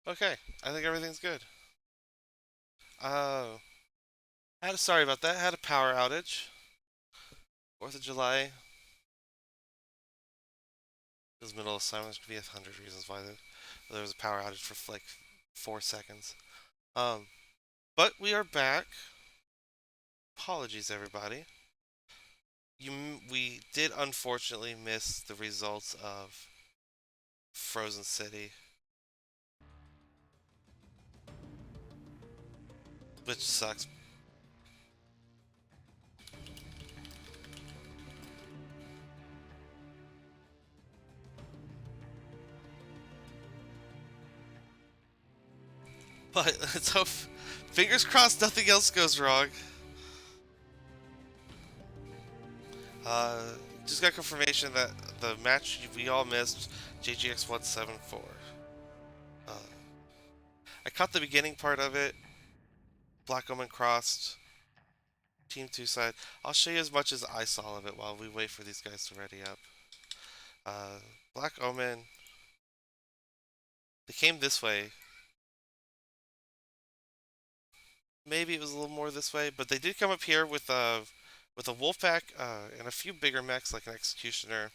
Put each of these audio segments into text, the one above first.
Okay, I think everything's good. Uh, sorry about that. Had a power outage. 4th of July. It was middle of summer. There could be 100 reasons why there was a power outage for like 4 seconds. Um, but we are back. Apologies, everybody. We did unfortunately miss the results of Frozen City, which sucks. But let's hope. Fingers crossed, nothing else goes wrong. Uh, just got confirmation that the match we all missed, JGX 174. Uh, I caught the beginning part of it. Black Omen crossed. Team 2 side. I'll show you as much as I saw of it while we wait for these guys to ready up. Uh, Black Omen. They came this way. Maybe it was a little more this way, but they did come up here with a Wolfpack and a few bigger mechs like an Executioner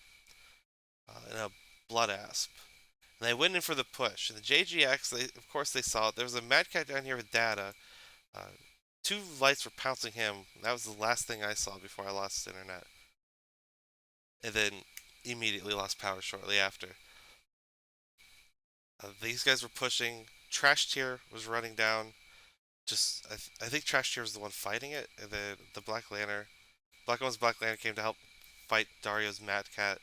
and a Blood Asp. And they went in for the push. And the JGX, of course, they saw it. There was a Mad Cat down here with Data. Uh, two lights were pouncing him. That was the last thing I saw before I lost internet. And then immediately lost power shortly after. These guys were pushing. Trash Tier was running down. I think Trash Tier was the one fighting it, and then the Black Lantern, Black One's Black Lantern came to help fight Dario's Mad Cat.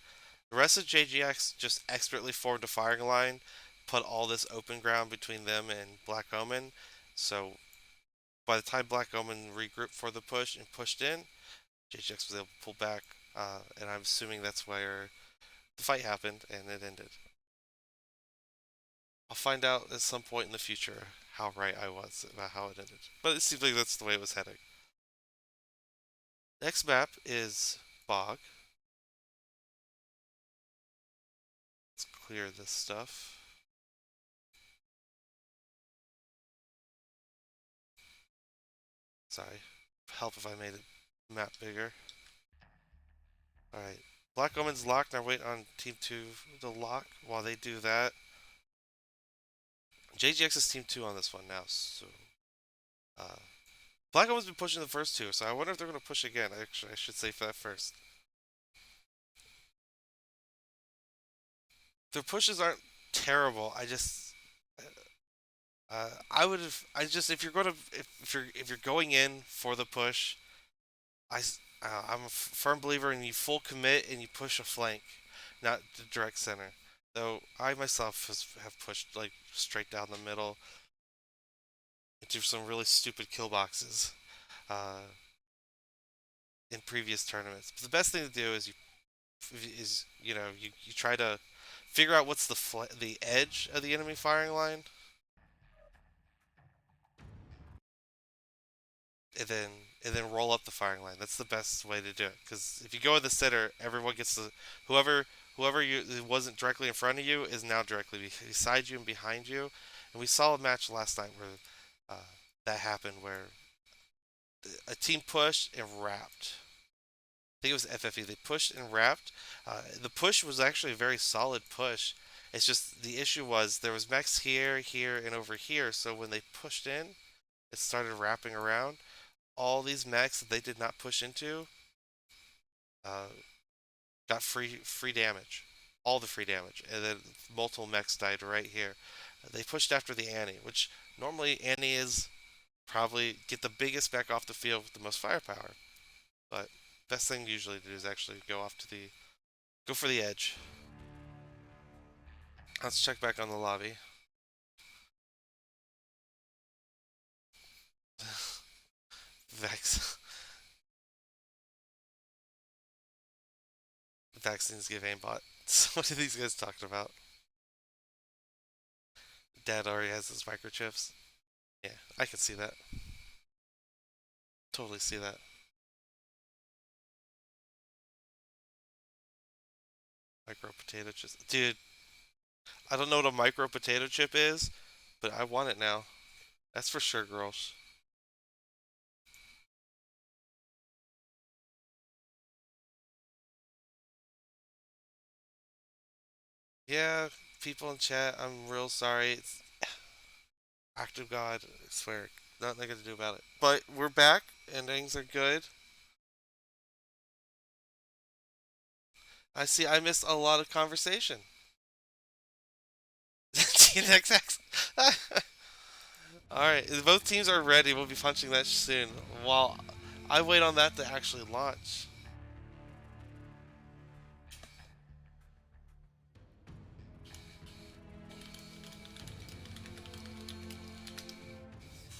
The rest of JGX just expertly formed a firing line, put all this open ground between them and Black Omen. So by the time Black Omen regrouped for the push and pushed in, JGX was able to pull back, and I'm assuming that's where the fight happened and it ended. I'll find out at some point in the future how right I was about how it ended. But it seems like that's the way it was heading. Next map is Bog. Let's clear this stuff. Sorry. Help if I made the map bigger. Alright. Black Omen's locked. Now wait on Team 2 to lock. While they do that, JGX is Team 2 on this one now. So, uh, Black Omen's been pushing the first two, so I wonder if they're going to push again. Actually, I should say for that first. Their pushes aren't terrible. I would have. I just if you're going to if you're going in for the push, I'm a firm believer in you full commit and you push a flank, not the direct center. Though I myself have pushed like straight down the middle into some really stupid kill boxes uh, in previous tournaments. But the best thing to do is you try to figure out what's the edge of the enemy firing line, and then roll up the firing line. That's the best way to do it. Because if you go in the center, everyone gets the whoever you wasn't directly in front of you is now directly beside you and behind you. And we saw a match last night where uh, that happened, where a team pushed and wrapped. I think it was FFE. They pushed and wrapped. The push was actually a very solid push. It's just the issue was there was mechs here, here, and over here. So when they pushed in, it started wrapping around. All these mechs that they did not push into uh, got free damage, all the free damage, and then multiple mechs died right here. They pushed after the Annie, which normally Annie is probably get the biggest mech off the field with the most firepower, but best thing usually to do is actually go for the edge. Let's check back on the lobby. Vex. Vaccines give aimbot. So what are these guys talking about? Dad already has his microchips. Yeah, I can see that. Totally see that. Micro potato chips. Dude, I don't know what a micro potato chip is, but I want it now. That's for sure, girls. Yeah, people in chat, I'm real sorry. It's act of God, I swear. Nothing I can do about it. But we're back, and things are good. I see I missed a lot of conversation. TNXX. Alright, both teams are ready. We'll be punching that soon. While I wait on that to actually launch.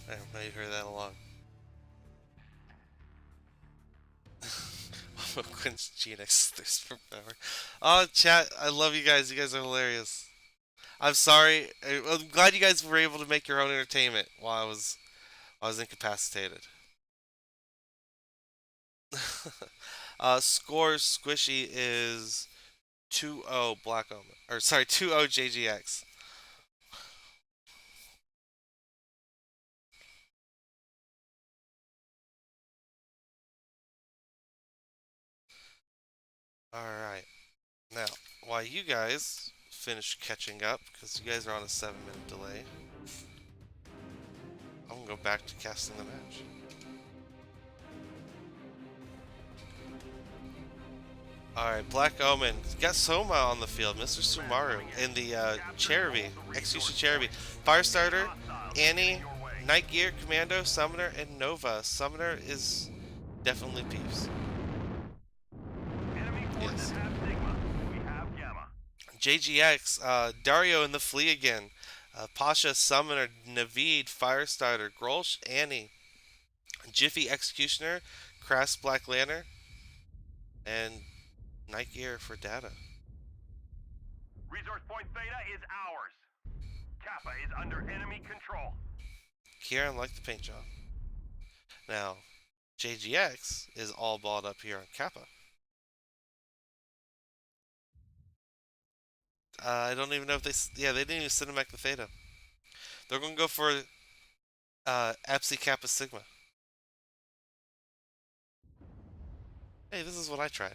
I might hear that along. Quinn's GNX thirst for power. Oh, chat, I love you guys. You guys are hilarious. I'm sorry. I'm glad you guys were able to make your own entertainment while I was incapacitated. Score squishy is 2-0 Black Omen. Or sorry, 2-0 JGX. Alright. Now, while you guys finish catching up, because you guys are on a 7-minute delay, I'm gonna go back to casting the match. Alright, Black Omen. Got Soma on the field, Mr. Sumaru, in the Cherubi, Execution Cherubi. Firestarter, Annie, Night Gear, Commando, Summoner, and Nova. Summoner is definitely Peeves. Yes. JGX, Dario in the Flea again. Pasha, Summoner, Naveed, Firestarter, Grolsch, Annie, Jiffy, Executioner, Crass, Black Lantern, and Night Gear for data. Resource point Theta is ours. Kappa is under enemy control. Kieran like the paint job. Now, JGX is all balled up here on Kappa. I don't even know if they didn't even send him back the Theta. They're going to go for Epsi Kappa Sigma. Hey, this is what I tried.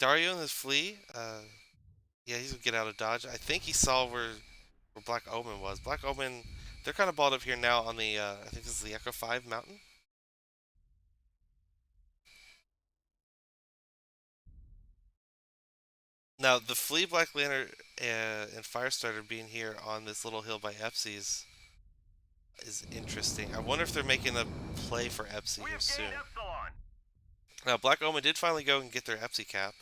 Dario and his Flea, yeah, he's gonna get out of dodge. I think he saw where Black Omen was. Black Omen, they're kind of balled up here now on the, I think this is the Echo 5 mountain. Now, the Flea, Black Lantern, and Firestarter being here on this little hill by Epsi's is interesting. I wonder if they're making a play for Epsi here soon. Now, Black Omen did finally go and get their Epsi cap.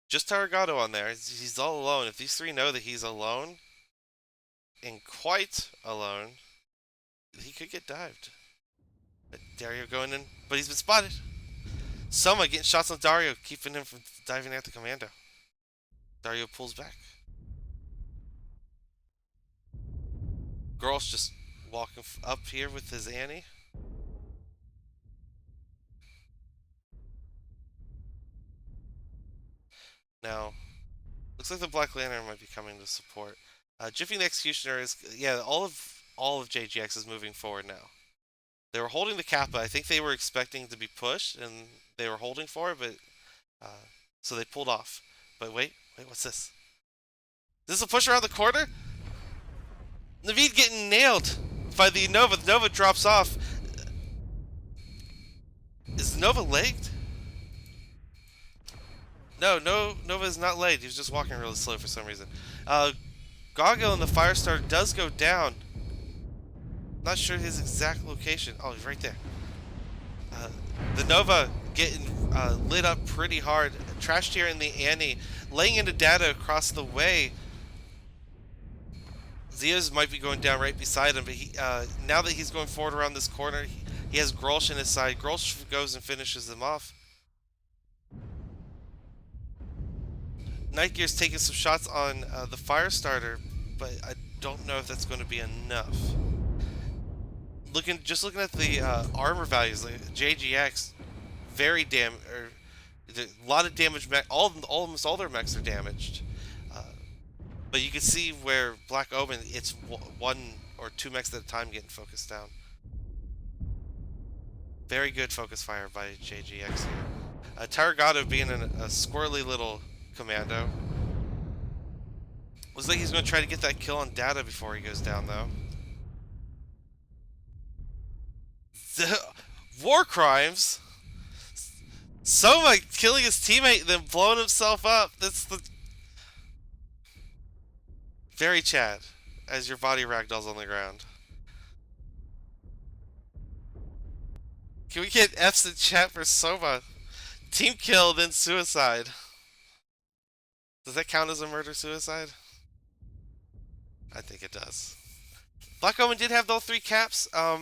Just Taragato on there. He's all alone. If these three know that he's alone, and quite alone, he could get dived. But Dario going in, but he's been spotted. Soma getting shots on Dario, keeping him from diving at the commando. Dario pulls back. Girl's just walking up here with his Annie. Now, looks like the Black Lantern might be coming to support. Jiffy the Executioner is, yeah, all of JGX is moving forward now. They were holding the Kappa. I think they were expecting to be pushed, and they were holding for it, but so they pulled off. But wait, what's this? This is a push around the corner? Naveed getting nailed by the Nova. The Nova drops off. Is Nova legged? No, Nova is not legged. He was just walking really slow for some reason. Goggle and the Firestarter does go down. Not sure his exact location. Oh, he's right there. The Nova getting lit up pretty hard. Trash tier in the Annie. Laying into data across the way. Zeus might be going down right beside him, but he now that he's going forward around this corner, he has Grolsch in his side. Grolsch goes and finishes them off. Night Gear's taking some shots on the Firestarter, but I don't know if that's going to be enough. Just looking at the armor values, like JGX, a lot of damage. Almost all their mechs are damaged. But you can see where Black Omen, it's one or two mechs at a time getting focused down. Very good focus fire by JGX here. Tarragado being a squirrely little commando. Looks like he's going to try to get that kill on Data before he goes down, though. War crimes? Soma killing his teammate, then blowing himself up. That's the very Chad, as your body ragdolls on the ground. Can we get F's in chat for Soma? Team kill, then suicide. Does that count as a murder suicide? I think it does. Black Omen did have those 3 caps. I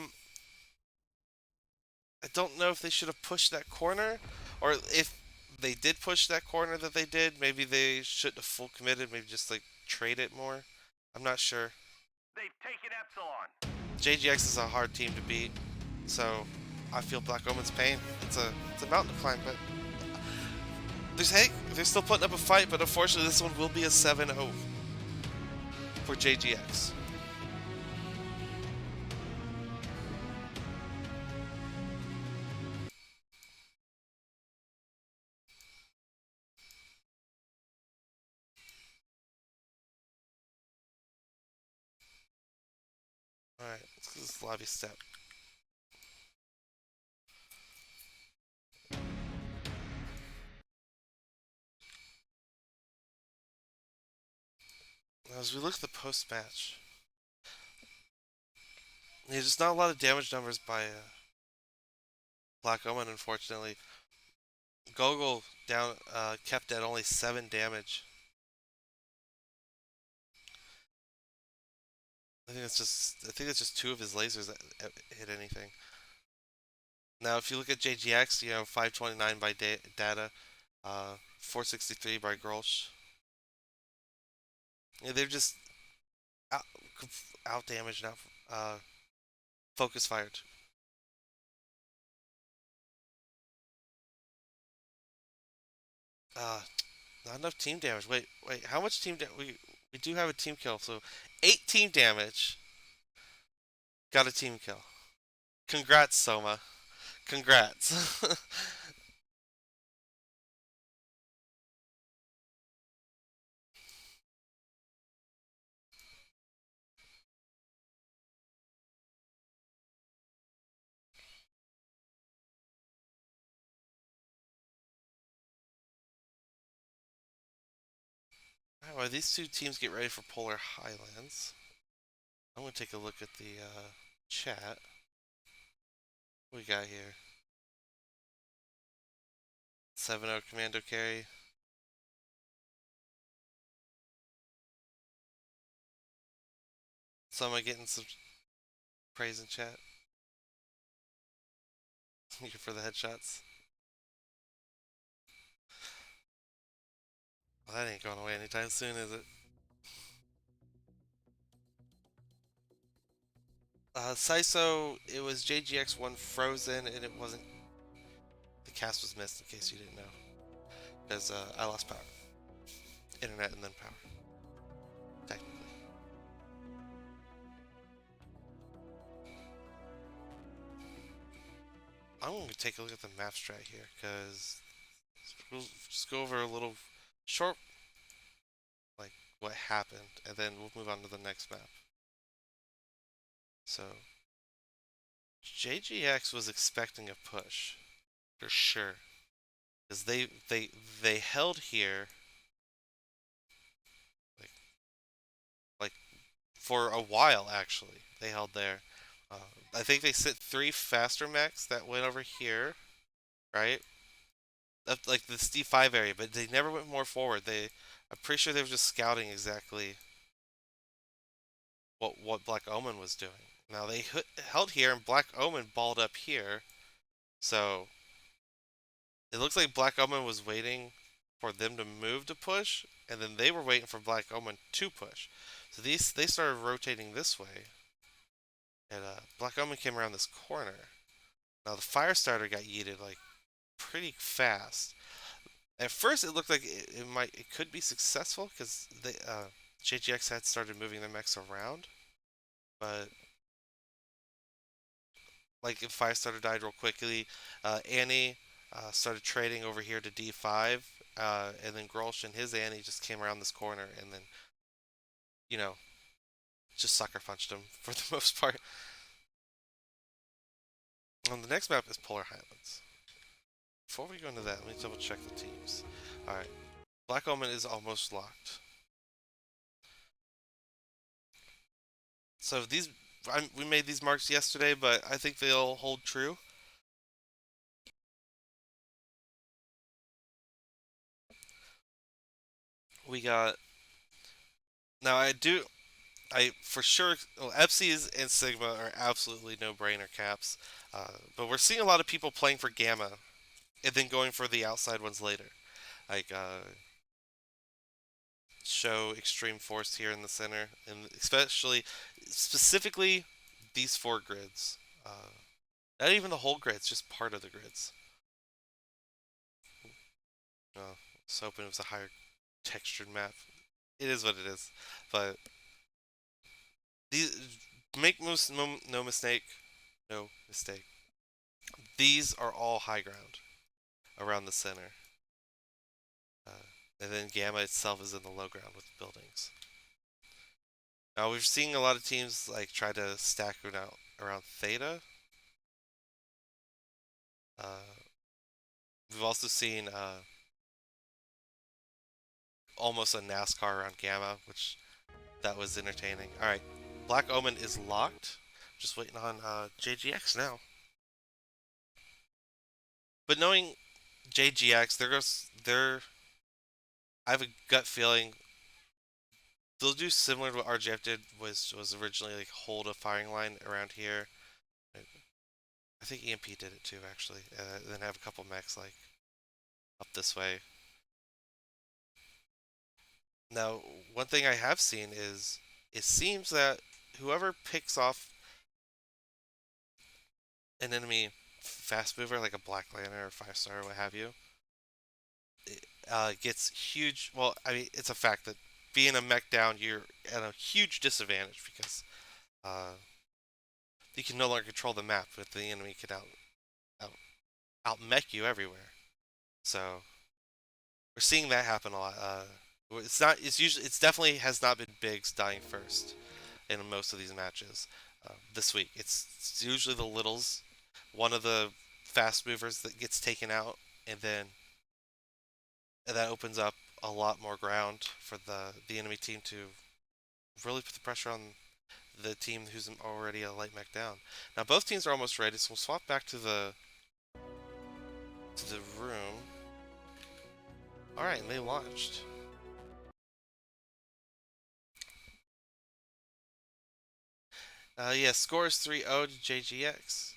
don't know if they should have pushed that corner, or if they did push that corner that they did, maybe they shouldn't have full committed, maybe just like trade it more. I'm not sure. They've taken Epsilon. JGX is a hard team to beat, so I feel Black Omen's pain. It's a mountain to climb, but they're still putting up a fight, but unfortunately this one will be a 7-0 for JGX. Alright, let's do this lobby step. Now, as we look at the post-match, there's not a lot of damage numbers by Black Omen, unfortunately. Gogol down, kept at only 7 damage. I think it's just 2 of his lasers that hit anything. Now, if you look at JGX, 529 by Data, 463 by Grolsch. Yeah, they're just out, out damaged now. Focus fired. Not enough team damage. Wait. How much team damage? We do have a team kill, so 8 team damage. Got a team kill. Congrats, Soma. Congrats. Alright, while these 2 teams get ready for Polar Highlands, I'm gonna take a look at the chat. What we got here? 7-0 Commando carry. Soma getting some praise in chat. Here for the headshots. Well, that ain't going away anytime soon, is it? Saiso, it was JGX1 frozen, and it wasn't. The cast was missed, in case you didn't know. Because I lost power. Internet and then power. Technically. I'm going to take a look at the map strat here, because we'll just go over a little short, like, what happened, and then we'll move on to the next map. So, JGX was expecting a push, for sure, because they held here, like for a while actually. They held there. I think they sent 3 faster mechs that went over here, right? Up like the D5 area, but they never went more forward. I'm pretty sure they were just scouting exactly what Black Omen was doing. Now they held here, and Black Omen balled up here, so it looks like Black Omen was waiting for them to move to push, and then they were waiting for Black Omen to push. So they started rotating this way, and Black Omen came around this corner. Now the Firestarter got yeeted like pretty fast. At first, it looked like it could be successful because JGX had started moving their mechs around, but like if Firestarter died real quickly, Annie started trading over here to D5, and then Grolsch and his Annie just came around this corner and then, you know, just sucker punched him for the most part. The next map is Polar Highlands. Before we go into that, let me double check the teams. Alright, Black Omen is almost locked. So we made these marks yesterday, but I think they'll hold true. We got now. I for sure. Well, Epsies and Sigma are absolutely no-brainer caps, but we're seeing a lot of people playing for Gamma and then going for the outside ones later, like show Extreme Force here in the center, and specifically these four grids. Not even the whole grids, just part of the grids. I was hoping it was a higher textured map. It is what it is, but these make no mistake, no mistake. These are all high ground around the center, and then Gamma itself is in the low ground with buildings. Now we're seeing a lot of teams like try to stack it out around Theta. We've also seen almost a NASCAR around Gamma, which that was entertaining. All right, Black Omen is locked. Just waiting on JGX now. But knowing JGX, I have a gut feeling they'll do similar to what RGF did, was originally like hold a firing line around here. I think EMP did it too, actually. Then have a couple mechs like up this way. Now, one thing I have seen is it seems that whoever picks off an enemy fast mover like a Black Lantern or Firestar or what have you, gets huge. Well, I mean, it's a fact that being a mech down, you're at a huge disadvantage because you can no longer control the map, but the enemy can out out mech you everywhere. So we're seeing that happen a lot. It's not. It's usually. It's definitely has not been Biggs dying first in most of these matches. This week, it's usually the littles, one of the fast movers that gets taken out, and then that opens up a lot more ground for the enemy team to really put the pressure on the team who's already a light mech down. Now both teams are almost ready, so we'll swap back to the room. All right, and they launched. Yeah, score is 3-0 to JGX.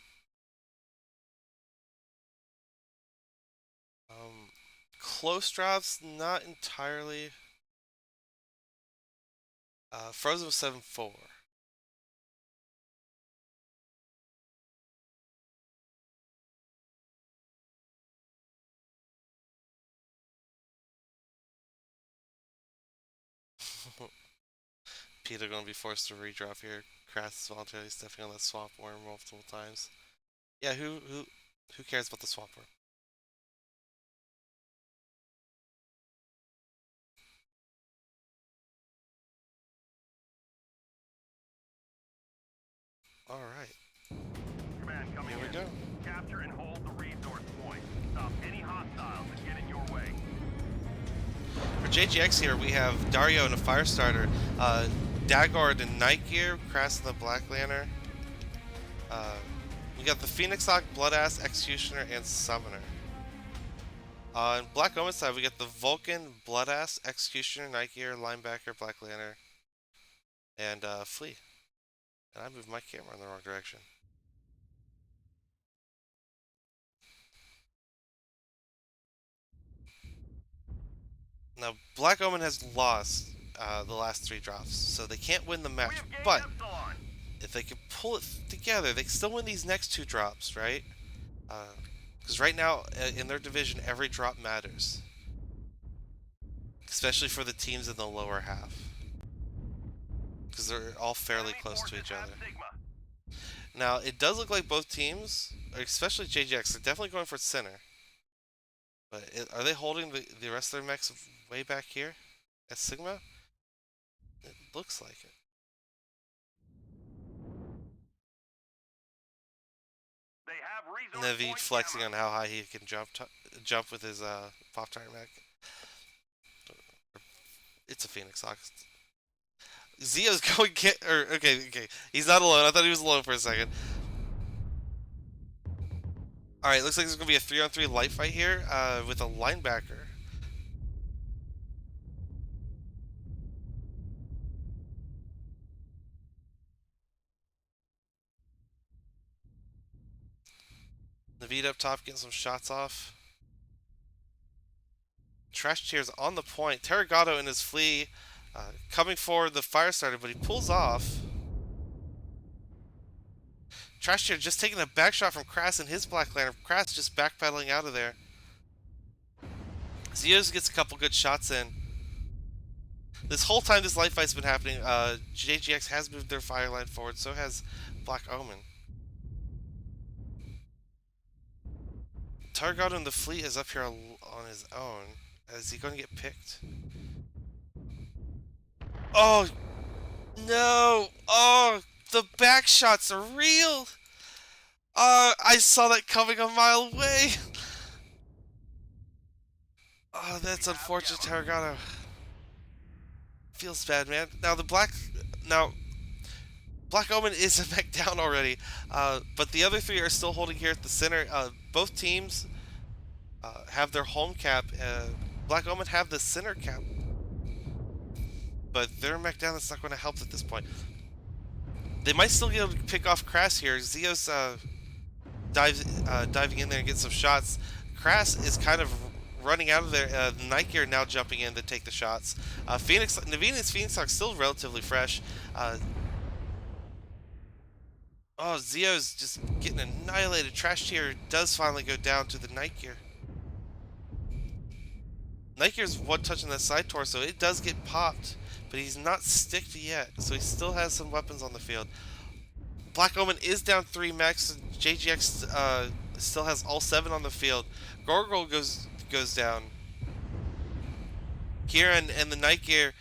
Close drops, not entirely. Frozen was 7-4. Peter gonna be forced to redrop here. Kratz is voluntarily stepping on that swamp worm multiple times. Yeah, who cares about the swamp worm? All right, Command coming here we in. go. Capture and hold the resource point. Stop any hostiles that get in your way. For JGX here, we have Dario and a Firestarter, Dagord and Night Gear, Kratz and the Black Lantern. We got the Phoenix Hawk, Bloodass, Executioner, and Summoner. On Black Omen side, we got the Vulcan, Bloodass, Executioner, Night Gear, Linebacker, Black Lantern, and Flea. And I moved my camera in the wrong direction. Now, Black Omen has lost the last 3 drops, so they can't win the match. But if they can pull it together, they can still win these next 2 drops, right? Because right now, in their division, every drop matters. Especially for the teams in the lower half. because they're all fairly Enemy close to forces each have other. Sigma. Now, it does look like both teams, especially JGX, are definitely going for center. But are they holding the rest of their mechs way back here at Sigma? It looks like it. They have resource Naveed point flexing Gamma. on how high he can jump with his pop tire mech. It's a Phoenix Hawk. Zio's going get or okay. He's not alone. I thought he was alone for a second. All right, looks like there's gonna be a 3-on-3 light fight here with a linebacker. Naveed up top getting some shots off. Trash Chair's on the point. Terragato in his flea coming for the fire starter, but he pulls off. Trash Chair just taking a back shot from Kras and his Black Lantern. Kras just backpedaling out of there. Zeos gets a couple good shots in. This whole time this light fight's been happening, JGX has moved their fire line forward, so has Black Omen. Targato in the fleet is up here on his own. Is he going to get picked? Oh, no! Oh, the back shots are real! I saw that coming a mile away! Oh, that's unfortunate, Targato. Feels bad, man. Now, Black Omen is a mech down already, but the other three are still holding here at the center. Both teams have their home cap. Black Omen have the center cap, but their mech down that's not going to help at this point. They might still be able to pick off Kras here. Zeos diving in there and get some shots. Kras is kind of running out of there. Night Gear now jumping in to take the shots. Naveen's Phoenix Hawk still relatively fresh. Oh, Zeo's just getting annihilated. Trash Tier does finally go down to the Night Gear. Night Gear's one touching that side torso. It does get popped, but he's not sticked yet, so he still has some weapons on the field. Black Omen is down 3 mechs. JGX still has all 7 on the field. Gorgol goes down. Kieran and the Night Gear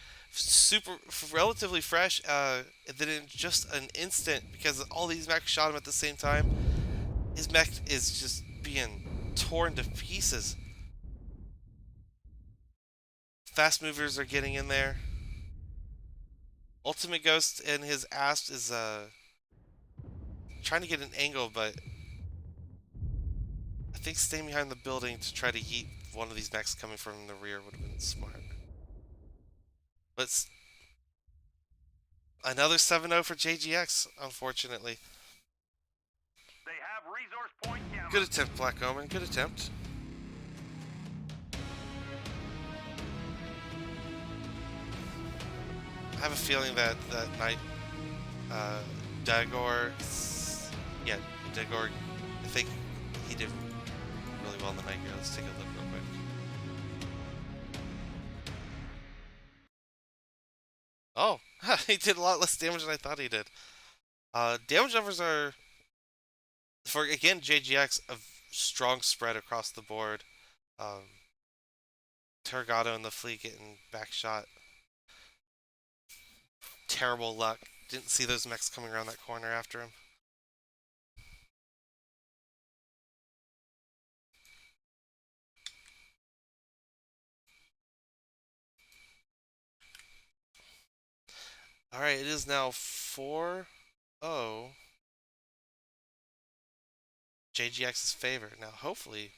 relatively fresh. Then in just an instant, because all these mechs shot him at the same time, his mech is just being torn to pieces. Fast movers are getting in there. Ultimate Ghost and his Asp is trying to get an angle, but I think staying behind the building to try to yeet one of these mechs coming from the rear would have been smart. But another 7-0 for JGX, unfortunately. They have resource point Gamma. Good attempt, Black Omen. Good attempt. I have a feeling that night, Dagor, yeah, Dagor, I think he did really well in the Night Gear. Let's take a look real quick. Oh, he did a lot less damage than I thought he did. Damage numbers are, for again JGX, a strong spread across the board. Terragato and the fleet getting back shot. Terrible luck. Didn't see those mechs coming around that corner after him. Alright, it is now 4-0. JGX's favor. Now, hopefully,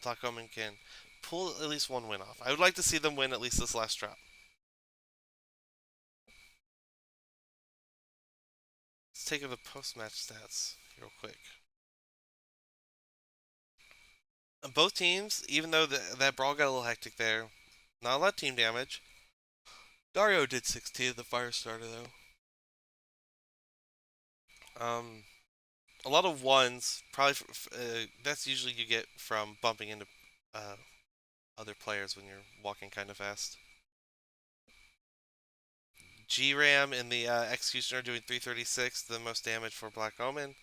Black Omen can pull at least one win off. I would like to see them win at least this last drop. Let's take the post-match stats real quick. And both teams, even though that brawl got a little hectic there, not a lot of team damage. Dario did 16 at the fire starter, though. A lot of ones, probably that's usually you get from bumping into other players when you're walking kind of fast. G-Ram and the Executioner doing 336, the most damage for Black Omen,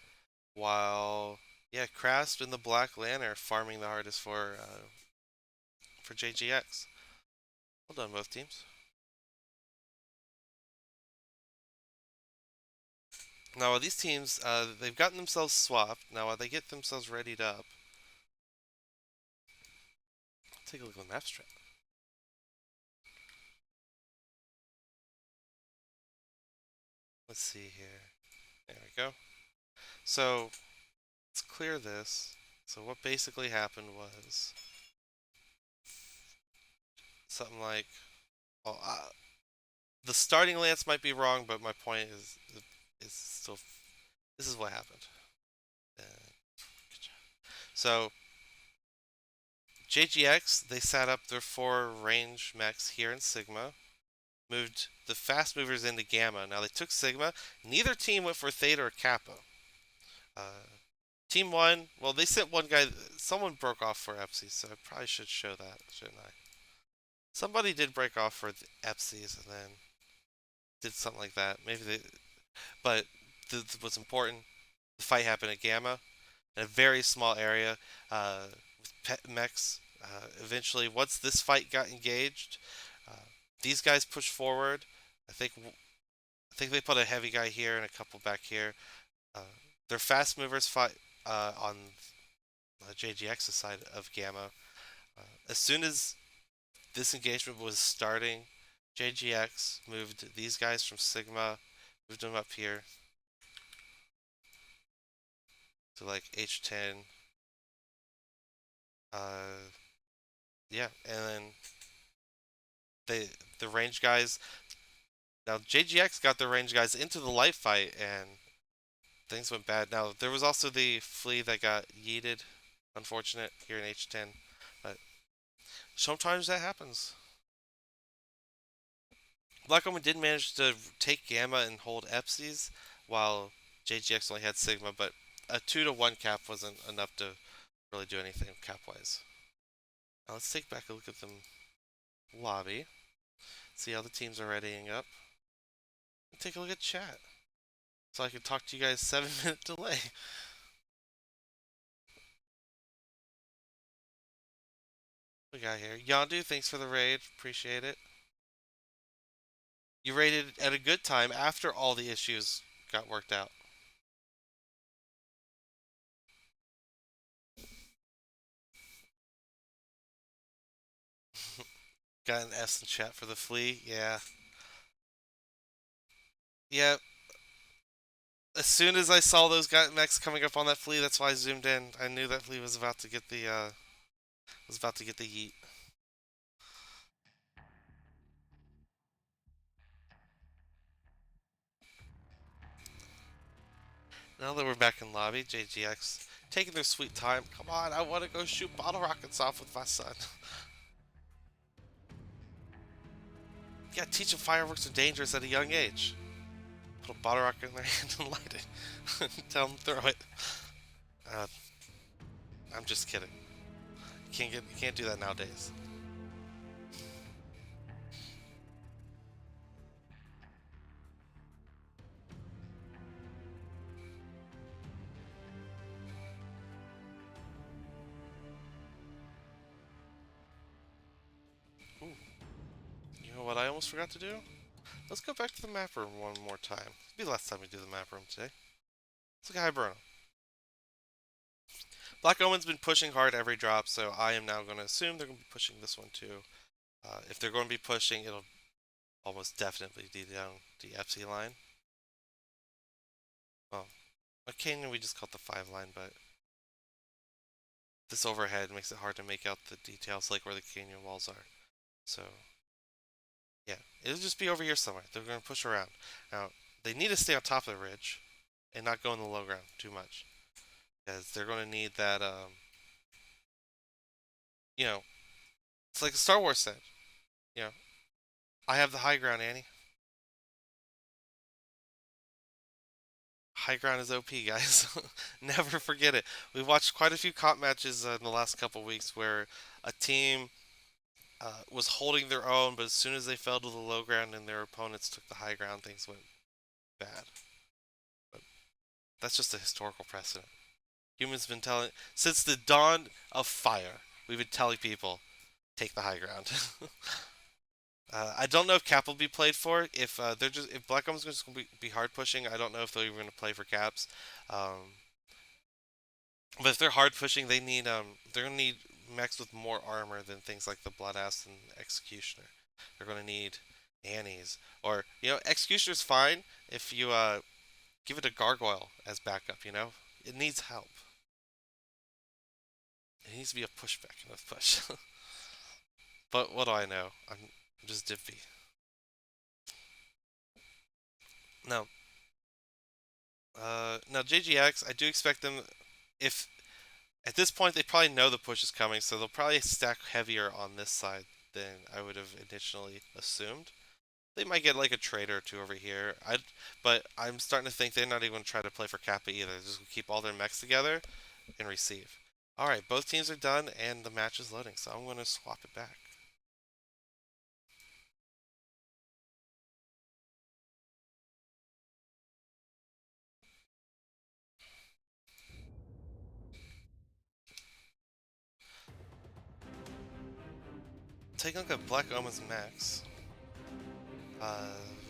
while yeah, Crasp and the Black Lantern farming the hardest for JGX. Well done, both teams. Now, these teams, they've gotten themselves swapped. Now, while they get themselves readied up, take a look at the map strat. Let's see here. There we go. So, let's clear this. So, what basically happened was something like, well, the starting lance might be wrong, but my point is still, this is what happened. So, JGX, they sat up their 4 range mechs here in Sigma, moved the fast movers into Gamma. Now they took Sigma. Neither team went for Theta or Kappa. Uh, team 1, well, they sent one guy. Someone broke off for Epsies, so I probably should show that, shouldn't I? Somebody did break off for the Epsies and then did something like that. Maybe they. But what's important, the fight happened at Gamma in a very small area with pet mechs. Eventually, once this fight got engaged, uh, these guys pushed forward. I think they put a heavy guy here and a couple back here. Uh, their fast movers fight on JGX's side of Gamma. As soon as this engagement was starting, JGX moved these guys from Sigma, moved them up here to like H10. Uh, yeah, and then they the range guys. Now JGX got the range guys into the light fight, and things went bad. Now there was also the flea that got yeeted. Unfortunate here in H10, but sometimes that happens. Black Omen did manage to take Gamma and hold Epsies, while JGX only had Sigma, but a 2-to-1 cap wasn't enough to really do anything cap wise. Now let's take back a look at the lobby, see how the teams are readying up, and take a look at chat. So I can talk to you guys 7 minute delay. We got here. Yondu, thanks for the raid. Appreciate it. You raided at a good time after all the issues got worked out. Got an S in chat for the flea. Yeah. Yeah. As soon as I saw those mechs coming up on that flea, that's why I zoomed in. I knew that flea was about to get the yeet. Now that we're back in lobby, JGX taking their sweet time. Come on, I want to go shoot bottle rockets off with my son. Yeah, teach them fireworks are dangerous at a young age. Put a bottle rocket in their hand and light it. Tell them to throw it. Uh, I'm just kidding. You can't do that nowadays. Ooh, you know what I almost forgot to do? Let's go back to the map room one more time. It'll be the last time we do the map room today. Let's look at Hiberno. Black Omen's been pushing hard every drop, so I am now going to assume they're going to be pushing this one too. If they're going to be pushing, it'll almost definitely be down the FC line. Well, a canyon we just call it the 5 line, but this overhead makes it hard to make out the details like where the canyon walls are. So, yeah, it'll just be over here somewhere. They're going to push around. Now, they need to stay on top of the ridge and not go in the low ground too much. Because they're going to need that, you know, it's like Star Wars said. You know, I have the high ground, Annie. High ground is OP, guys. Never forget it. We watched quite a few comp matches in the last couple weeks where a team was holding their own, but as soon as they fell to the low ground and their opponents took the high ground, things went bad. But that's just a historical precedent. Humans have been telling since the dawn of fire. We've been telling people take the high ground. I don't know if Cap will be played for. If if Black Ops is going to be hard pushing, I don't know if they're even going to play for Caps. But if they're hard pushing, they're going to need mechs with more armor than things like the Bloodass and Executioner. They're going to need Annies or Executioner's fine if you give it a Gargoyle as backup. It needs help. It needs to be a pushback, not a push. But what do I know? I'm just Dippy. Now, now JGX, I do expect them. If at this point they probably know the push is coming, so they'll probably stack heavier on this side than I would have initially assumed. They might get like a trader or two over here. But I'm starting to think they're not even going to try to play for Kappa either. They're just going to keep all their mechs together and receive. Alright, both teams are done and the match is loading, so I'm going to swap it back. Take a look at Black Omen's max.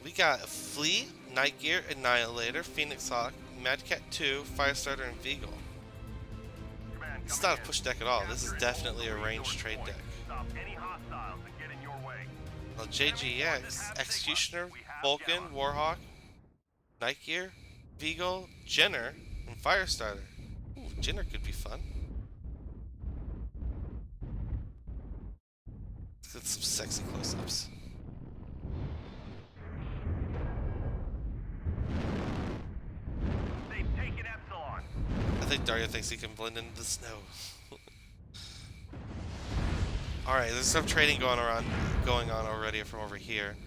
We got Flea, Night Gear, Annihilator, Phoenix Hawk, Mad Cat 2, Firestarter, and Beagle. This is not a push deck at all. This is definitely a ranged trade deck. Well, JGX, Executioner, Vulcan, Warhawk, Night Gear, Beagle, Jenner, and Firestarter. Ooh, Jenner could be fun. Let's get some sexy close-ups. I think Dario thinks he can blend into the snow. Alright, there's some trading going on already from over here.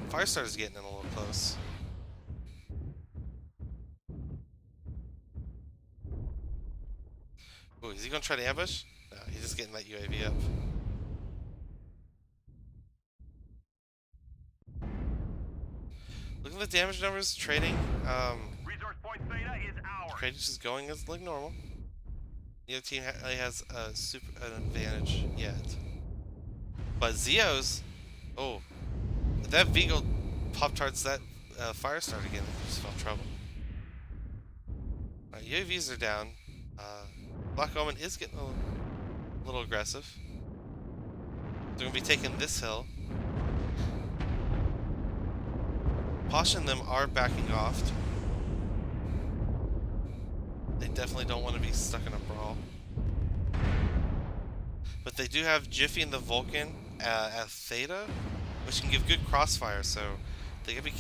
Firestarter's getting in a little close. Ooh, is he gonna try to ambush? No, he's just getting that UAV up. Look at the damage numbers. Trading, Resource point Theta is ours. trading just going as like normal. The other team has an advantage yet. But Zeo's, oh, if that Beagle Pop-Tarts that Firestarter again, they just felt trouble. Alright, UAVs are down. Black Omen is getting a little aggressive. They're going to be taking this hill. Posh and them are backing off. They definitely don't want to be stuck in a brawl. But they do have Jiffy and the Vulcan at Theta, which can give good crossfire, so they gotta be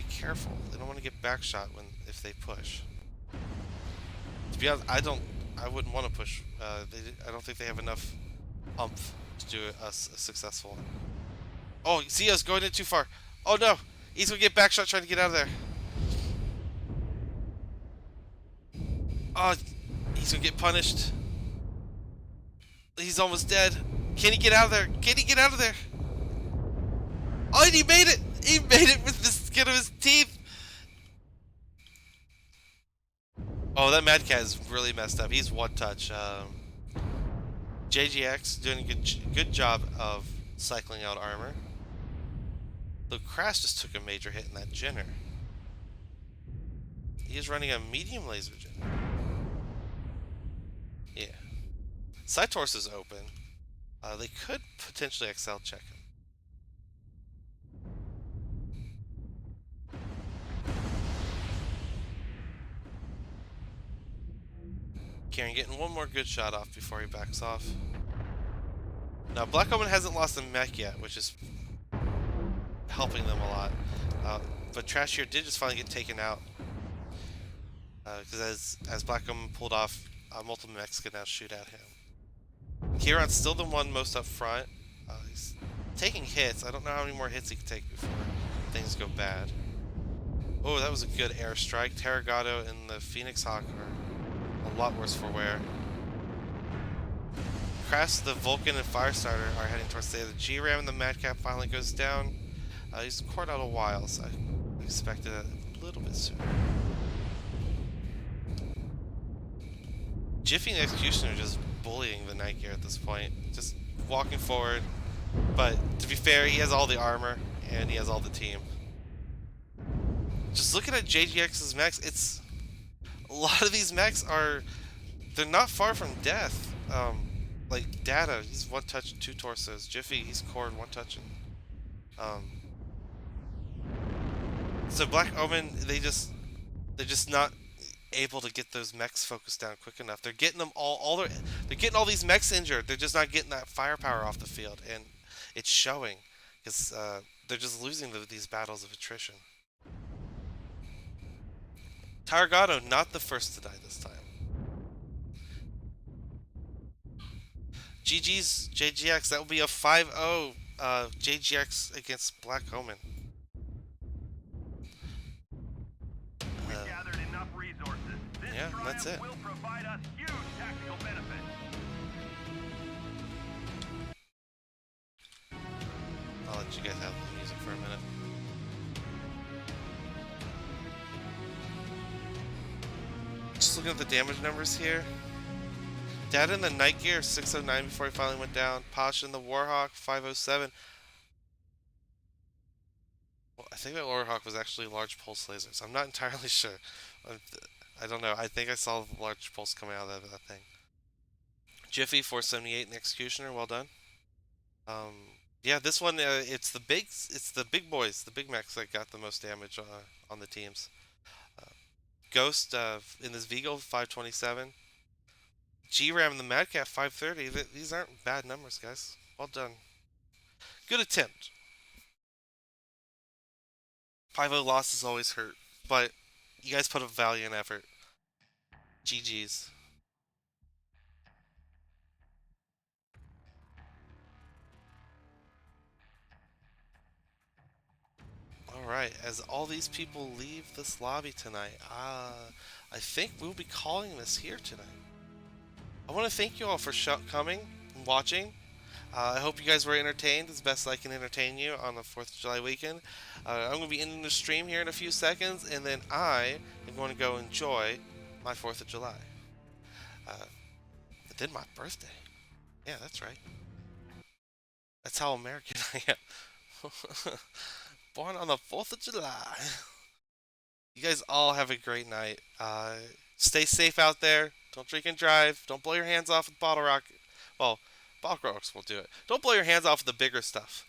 careful. They don't want to get backshot if they push. To be honest, I wouldn't want to push. I don't think they have enough umph to do a successful one. Oh, Zio's going in too far. Oh no! He's gonna get backshot trying to get out of there. Oh, he's gonna get punished. He's almost dead. Can he get out of there? Can he get out of there? Oh, and he made it! He made it with the skin of his teeth! Oh, that Mad Cat is really messed up. He's one touch. JGX doing a good job of cycling out armor. The Crash just took a major hit in that Jenner. He is running a medium laser Jenner. Yeah. Cytorus is open. They could potentially XL check him. Kieran getting one more good shot off before he backs off. Now, Black Omen hasn't lost a mech yet, which is helping them a lot. But Trashier did just finally get taken out. Because as Black Omen pulled off, multiple mechs can now shoot at him. Kieran's still the one most up front. He's taking hits. I don't know how many more hits he can take before things go bad. Oh, that was a good airstrike. Terragato and the Phoenix Hawk are a lot worse for wear. Crafts, the Vulcan, and Firestarter are heading towards the G-Ram, and the Madcap finally goes down. He's cored out a while, so I expected it a little bit sooner. Jiffy and Executioner are just bullying the Night Gear at this point, just walking forward. But to be fair, he has all the armor and he has all the team. Just looking at JGX's mechs, it's a lot of these mechs they're not far from death. Like Data, he's one touch and two torsos. Jiffy, he's cored one touch and so Black Omen, they're just not able to get those mechs focused down quick enough. They're getting them they're getting all these mechs injured. They're just not getting that firepower off the field, and it's showing because they're just losing these battles of attrition. Targado, not the first to die this time. GG's JGX, that will be a 5-0 JGX against Black Omen. We've gathered enough resources. This Yeah, that's it. will provide us huge tactical benefits. I'll let you guys have the music for a minute. Just looking at the damage numbers here. Dad in the Night Gear 609 before he finally went down. Pasha in the Warhawk 507. Well, I think that Warhawk was actually large pulse lasers. I'm not entirely sure. I don't know. I think I saw the large pulse coming out of that thing. Jiffy 478 and Executioner, well done. Yeah, this one it's the big boys, the big mechs that got the most damage on the teams. Ghost in this Vigo 527. G-Ram and the Madcap 530. These aren't bad numbers, guys. Well done. Good attempt. 5-0 losses always hurt, but you guys put up valiant effort. GG's. Alright, as all these people leave this lobby tonight, I think we'll be calling this here tonight. I want to thank you all for coming and watching. I hope you guys were entertained as best I can entertain you on the 4th of July weekend. I'm going to be ending the stream here in a few seconds, and then I am going to go enjoy my 4th of July. And then my birthday. Yeah, that's right. That's how American I am. Born on the 4th of July. You guys all have a great night. Stay safe out there. Don't drink and drive. Don't blow your hands off with bottle rocket. Well, bottle rockets will do it. Don't blow your hands off with the bigger stuff.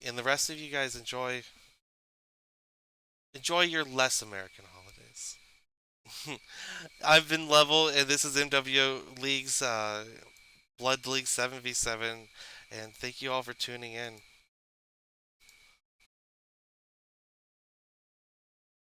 And the rest of you guys enjoy your less American holidays. I've been Level, and this is MW League's Blood League 7v7, and thank you all for tuning in.